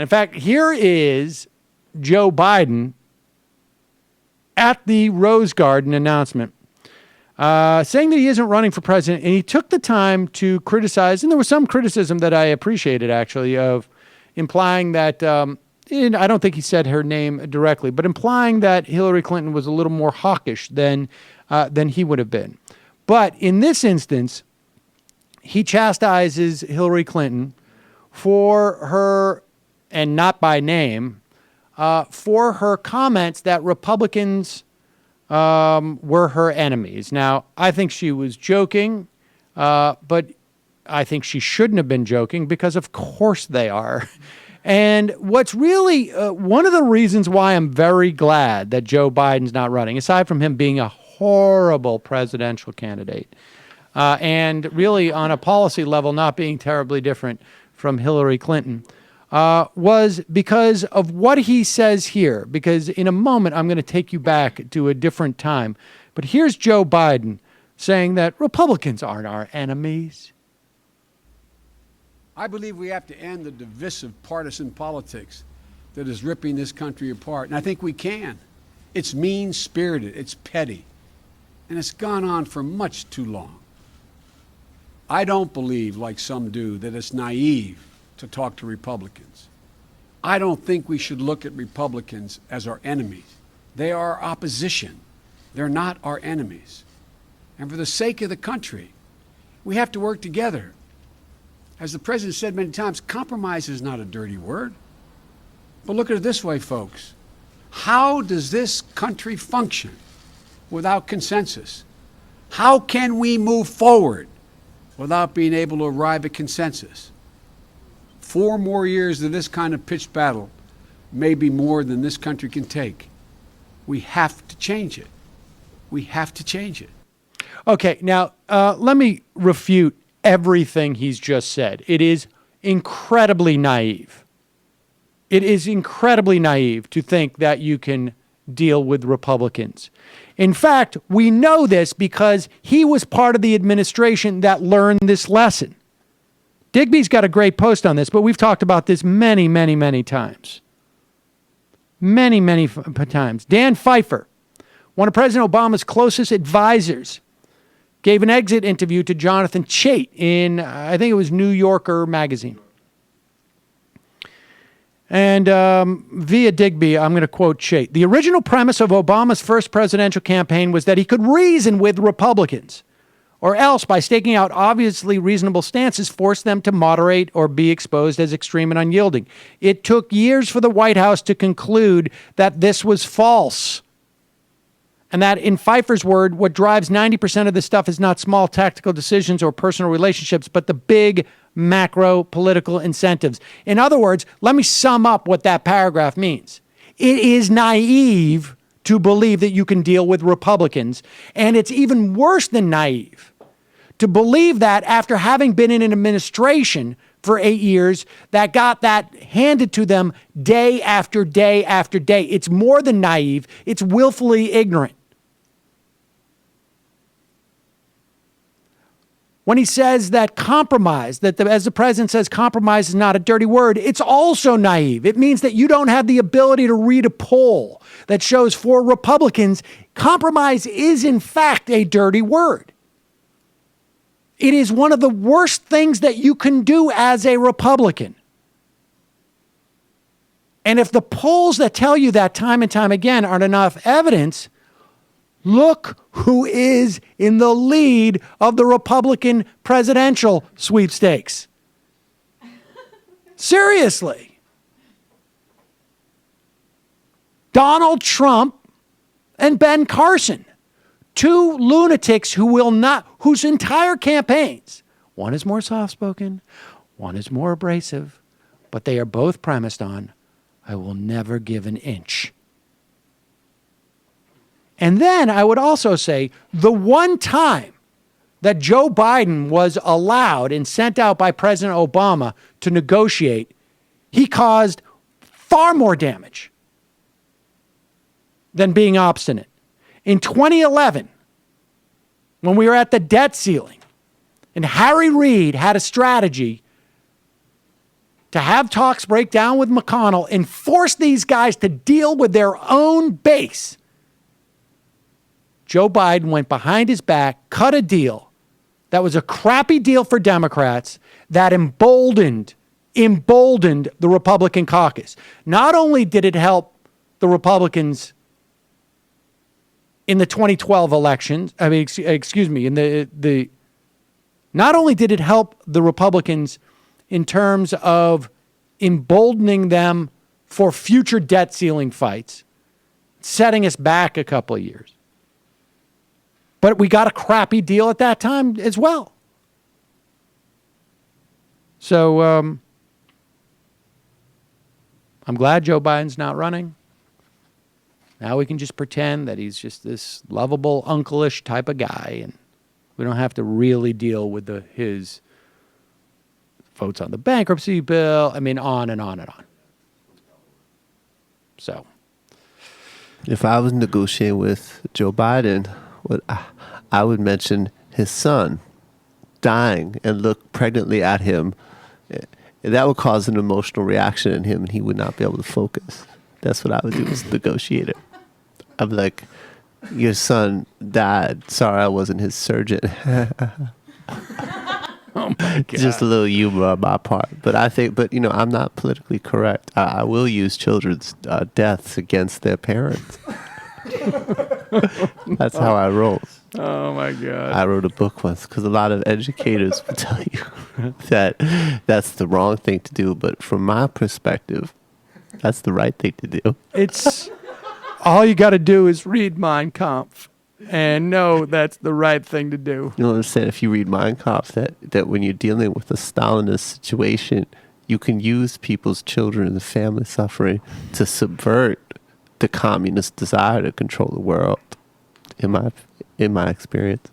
And in fact, here is Joe Biden at the Rose Garden announcement, saying that he isn't running for president. And he took the time to criticize, and there was some criticism that I appreciated, actually, of implying that, and I don't think he said her name directly, but implying that Hillary Clinton was a little more hawkish than he would have been. But in this instance, he chastises Hillary Clinton for her, and not by name, for her comments that Republicans were her enemies. Now, I think she was joking, but I think she shouldn't have been joking, because of course they are. And what's really one of the reasons why I'm very glad that Joe Biden's not running, aside from him being a horrible presidential candidate, and really on a policy level not being terribly different from Hillary Clinton, was because of what he says here. Because in a moment, I'm going to take you back to a different time. But here's Joe Biden saying that Republicans aren't our enemies. I believe we have to end the divisive partisan politics that is ripping this country apart. And I think we can. It's mean-spirited, it's petty, and it's gone on for much too long. I don't believe, like some do, that it's naive to talk to Republicans. I don't think we should look at Republicans as our enemies. They are our opposition. They're not our enemies. And for the sake of the country, we have to work together. As the president said many times, compromise is not a dirty word. But look at it this way, folks. How does this country function without consensus? How can we move forward without being able to arrive at consensus? 4 more years of this kind of pitched battle may be more than this country can take. We have to change it. We have to change it. Okay, now let me refute everything he's just said. It is incredibly naive. It is incredibly naive to think that you can deal with Republicans. In fact, we know this because he was part of the administration that learned this lesson. Digby's got a great post on this, but we've talked about this many, many, many times. Many, many times. Dan Pfeiffer, one of President Obama's closest advisors, gave an exit interview to Jonathan Chait in, I think it was New Yorker magazine. And via Digby, I'm going to quote Chait. The original premise of Obama's first presidential campaign was that he could reason with Republicans, or else by staking out obviously reasonable stances, force them to moderate or be exposed as extreme and unyielding. It took years for the White House to conclude that this was false. And that, in Pfeiffer's word, what drives 90% of this stuff is not small tactical decisions or personal relationships, but the big macro political incentives. In other words, let me sum up what that paragraph means. It is naive to believe that you can deal with Republicans, and it's even worse than naive to believe that after having been in an administration for 8 years that got that handed to them day after day after day. It's more than naive. It's willfully ignorant. When he says that compromise, as the president says, compromise is not a dirty word, it's also naive. It means that you don't have the ability to read a poll that shows for Republicans, compromise is in fact a dirty word. It is one of the worst things that you can do as a Republican. And if the polls that tell you that time and time again aren't enough evidence, look who is in the lead of the Republican presidential sweepstakes. Seriously. Donald Trump and Ben Carson, 2 lunatics whose entire campaigns, one is more soft-spoken, one is more abrasive, but they are both premised on, I will never give an inch. And then I would also say the one time that Joe Biden was allowed and sent out by President Obama to negotiate, he caused far more damage than being obstinate. In 2011, when we were at the debt ceiling, and Harry Reid had a strategy to have talks break down with McConnell and force these guys to deal with their own base. Joe Biden went behind his back, cut a deal that was a crappy deal for Democrats that emboldened the Republican caucus. Not only did it help the Republicans in the 2012 elections, not only did it help the Republicans in terms of emboldening them for future debt ceiling fights, setting us back a couple of years, but we got a crappy deal at that time as well. So I'm glad Joe Biden's not running. Now we can just pretend that he's just this lovable, uncle-ish type of guy, and we don't have to really deal with his votes on the bankruptcy bill. I mean, on and on and on. So, if I was negotiating with Joe Biden, I would mention his son dying and look pregnantly at him. That would cause an emotional reaction in him, and he would not be able to focus. That's what I would do as a negotiator. I'd be like, your son died. Sorry, I wasn't his surgeon. oh my God. Just a little humor on my part. But I'm not politically correct. I will use children's deaths against their parents. That's how I roll. Oh my God. I wrote a book once because a lot of educators will tell you that that's the wrong thing to do. But from my perspective, that's the right thing to do. It's all you got to do is read Mein Kampf and know that's the right thing to do. You know what I'm saying? If you read Mein Kampf, that when you're dealing with a Stalinist situation, you can use people's children and family suffering to subvert the communist desire to control the world. In my experience.